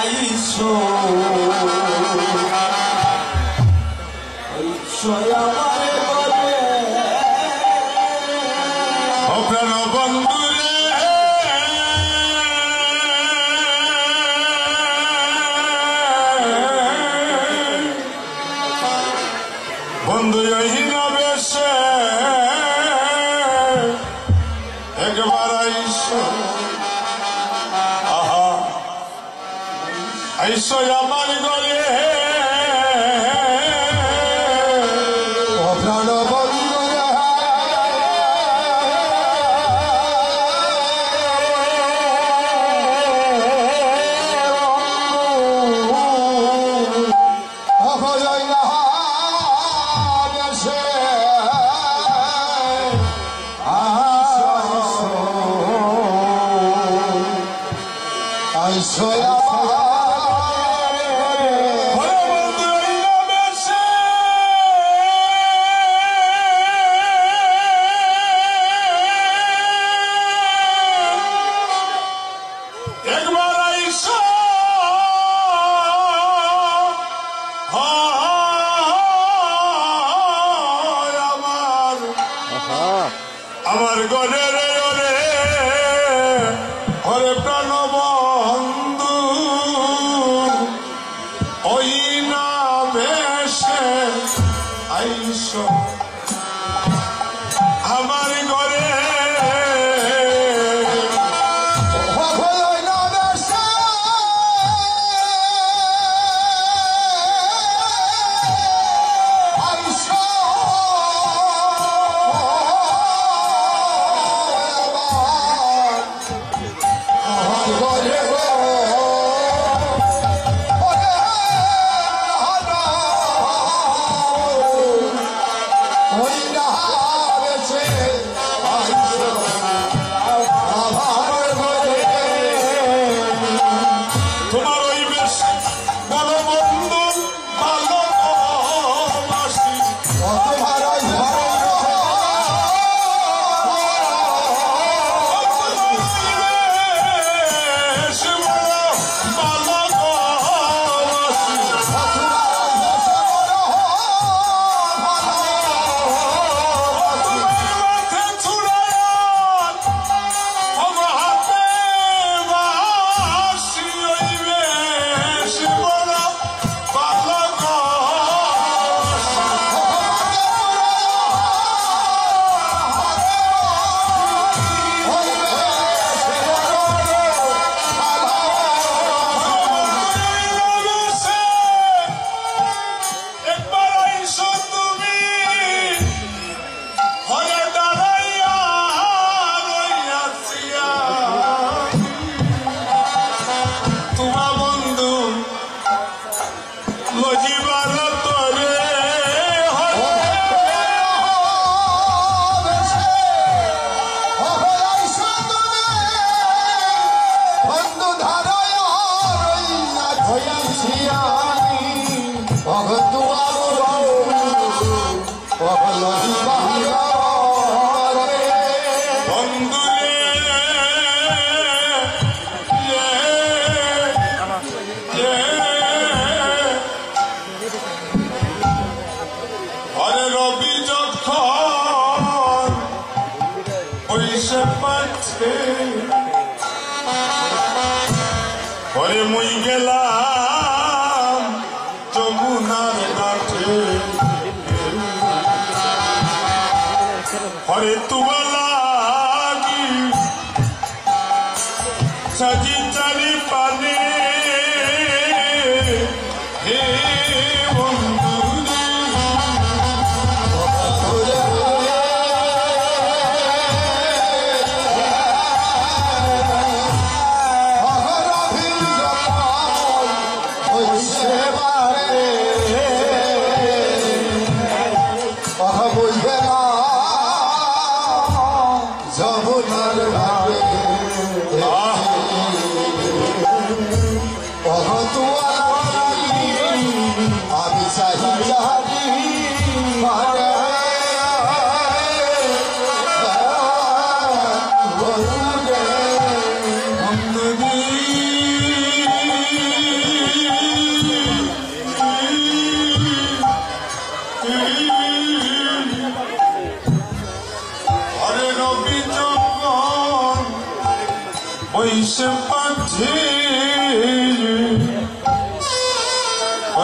আইসো আইসো আমারে বলে ও প্রাণ বন্ধু রে বন্ধু ইহিনা বেশে একবার আইসো আহা আইসো আমার গলে ও প্রাণ বন্ধু আমার গলে রে ওরে ওরে প্রাণ বন্ধু ওই না বেশে আইসো আমার ঘরে ওরে মুই গেলাম যমুনার ঘাটে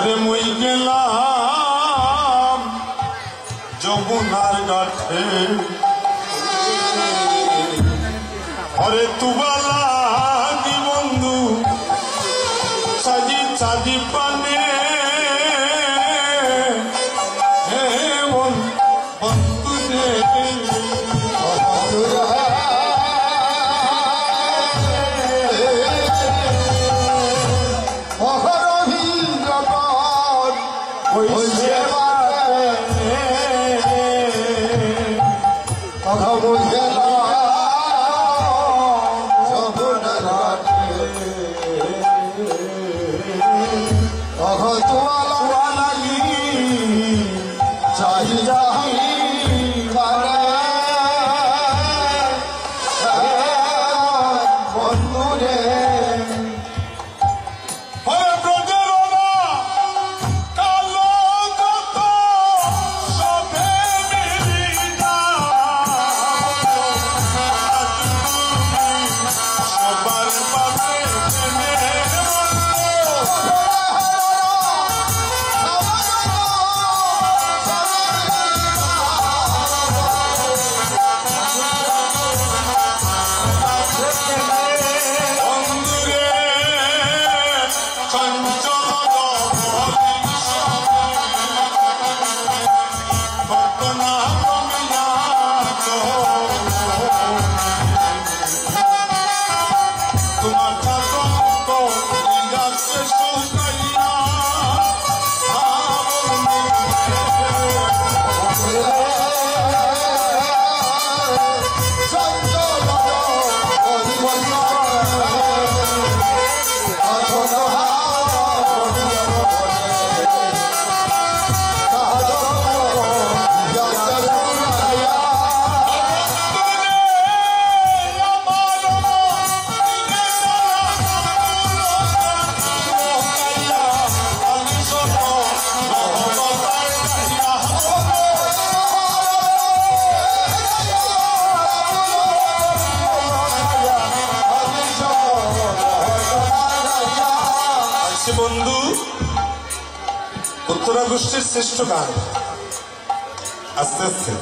ওরে মুই গেলাম যমুনার ঘাটে ওরে তুবালা কি বন্ধু সাজি সাজি পানে হে বন্ধু রে বন্ধু উত্তরা গোষ্ঠীর শ্রেষ্ঠ গান আস্তে আস্তে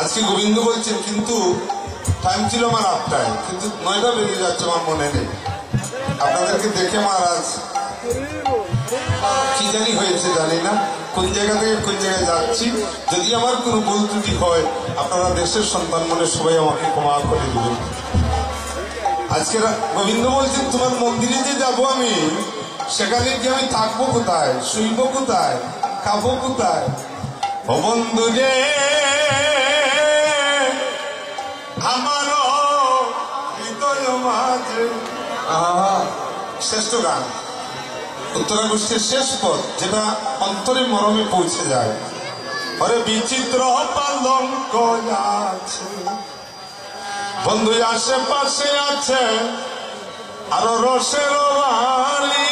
আজকে গোবিন্দ বলছেন কিন্তু টাইম ছিল আমার 8টায় কিন্তু 9টা বেরিয়ে যাচ্ছে আমার মনে নেই আপনাদেরকে দেখে মহারাজ কি জানি হয়েছে জানি না কোন জায়গা থেকে কোন জায়গায় যাচ্ছি যদি আমার কোনো ভুল ত্রুটি হয় আপনারা দেশের সন্তান মনে সবাই আমাকে ক্ষমা করে দিবেন আজকে গোবিন্দ বলছেন তোমার মন্দিরে যে যাবো আমি সেখানে কি আমি থাকবো কোথায় শুইব কোথায় খাবো কোথায় ও বন্ধু রে আমার হৃদয় মাঝে শ্রেষ্ঠ গান উত্তরা গোষ্ঠীর শেষ পদ যেটা অন্তরে মরমে পৌঁছে যায় আরে বিচিত্র পালঙ্ক আছে বন্ধু আশেপাশে আছে আরো রসের বাড়ি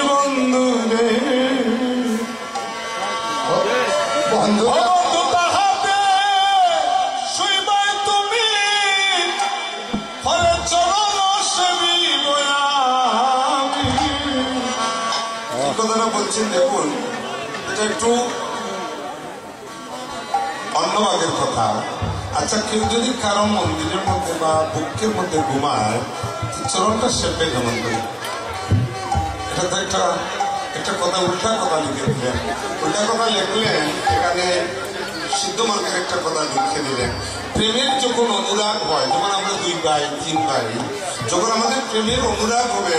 বন্ধু রে বন্ধু তাহাতে শুইবাই তুমি ফলে চরণ সেবিব আমি কথাটা বলছেন দেখুন এটা একটু অন্য ভাগের কথা আচ্ছা কেউ যদি কারো মন্দিরের মধ্যে বা বুকের মধ্যে ঘুমায় চরণটা সেপে কেমন করে এটা তো একটা কথা উল্টা কথা লিখে দিলেন উল্টা কথা লিখলেন এখানে সিদ্ধ মার্গের একটা কথা লিখে দিলেন প্রেমের যখন অনুরাগ হয় যেমন আমরা 2 ভাই 3 ভাই যখন আমাদের প্রেমের অনুরাগ হবে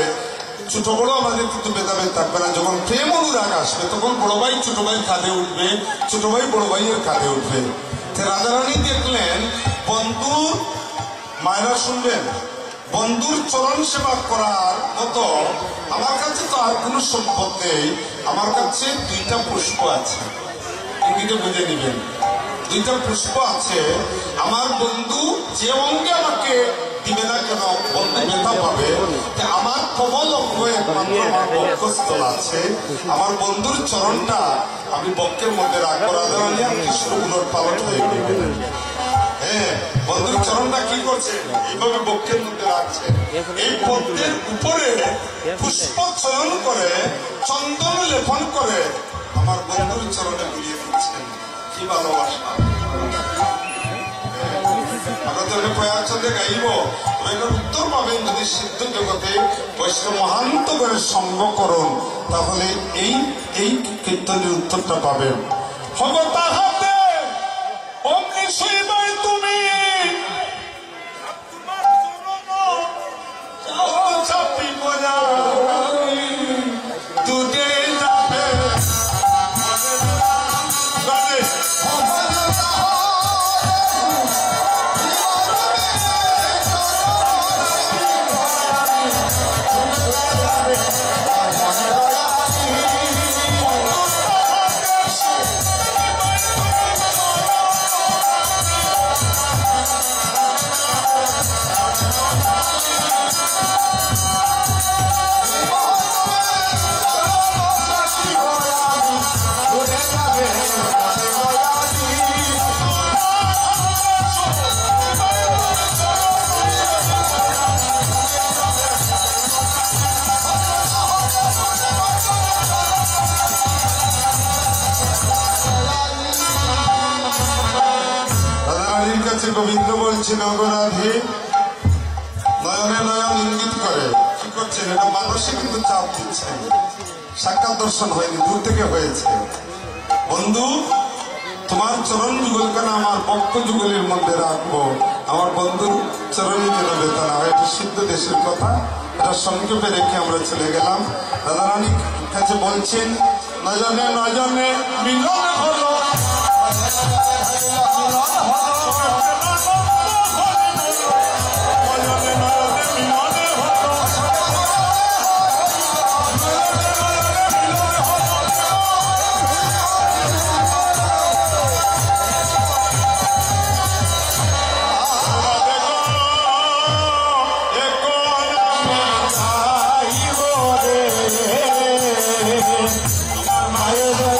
ছোট বড় আমাদের কিন্তু ভেদাভেদ থাকবে না যখন প্রেম অনুরাগ আসবে তখন বড় ভাই ছোট ভাই কাঁধে উঠবে ছোট ভাই বড় ভাইয়ের কাঁধে উঠবে রাজারানী দেখলেন বন্ধুর মায়েরা শুনবেন বন্ধুর চরণ সেবা করার মতো আমার কাছে তো আর কোনো সম্পদ নেই আমার কাছে 2টা পুষ্প আছে ইংরেজিতে বুঝে নিবেন 2টা পুষ্প আছে আমার বন্ধু যে অঙ্গে আমাকে দিবে না কেন বন্ধু ব্যথা পাবে আমার প্রবল অঙ্গ একমাত্র আমার বক্ষস্থল আছে আমার বন্ধুর চরণটা আমি বক্ষের মধ্যে রাখবো রাজারানী আর কৃষ্ণগুলোর পালট হয়ে গেলেন হ্যাঁ, বন্ধুর চরণটা কি করছে? এইভাবে বক্ষের মধ্যে রাখছে। এই পদ্মের উপরে পুষ্প চয়ন করে, চন্দন লেপন করে আমার বন্ধুর চরণে বুলিয়ে দিচ্ছেন। কি ভালোবাসা! আমরা তো এটা প্রয়াচ্ছন্দে গাইব, এটার উত্তর পাবেন যদি সিদ্ধ জগতে বৈষ্ণব মহান্ত করে সঙ্গ করুন, তাহলে এই এই কীর্তনের উত্তরটা পাবেন। তাহাতে অমনি শুইবাই তুমি চাপি বোঝা দুধে যাবে গোবিন্দ বলছেন, অগরাধে নয়নে নয়ন ইঙ্গিত করে। কি করছেন? এটা মানুষই কিন্তু চাপ দিচ্ছেন, সাক্ষাৎ দর্শন হয়নি, দূর থেকে হয়েছে। বন্ধু, তোমার চরণ যুগল কেন আমার বক্ষ যুগলের মধ্যে রাখবো? আমার বন্ধুর চরণই কেন বেতনা হয়? এটা সিদ্ধ দেশের কথা, এটা সংক্ষেপে রেখে আমরা চলে গেলাম। রাধারানীর কাছে বলছেন, নজনে নজনে মিলন হলো, Bye.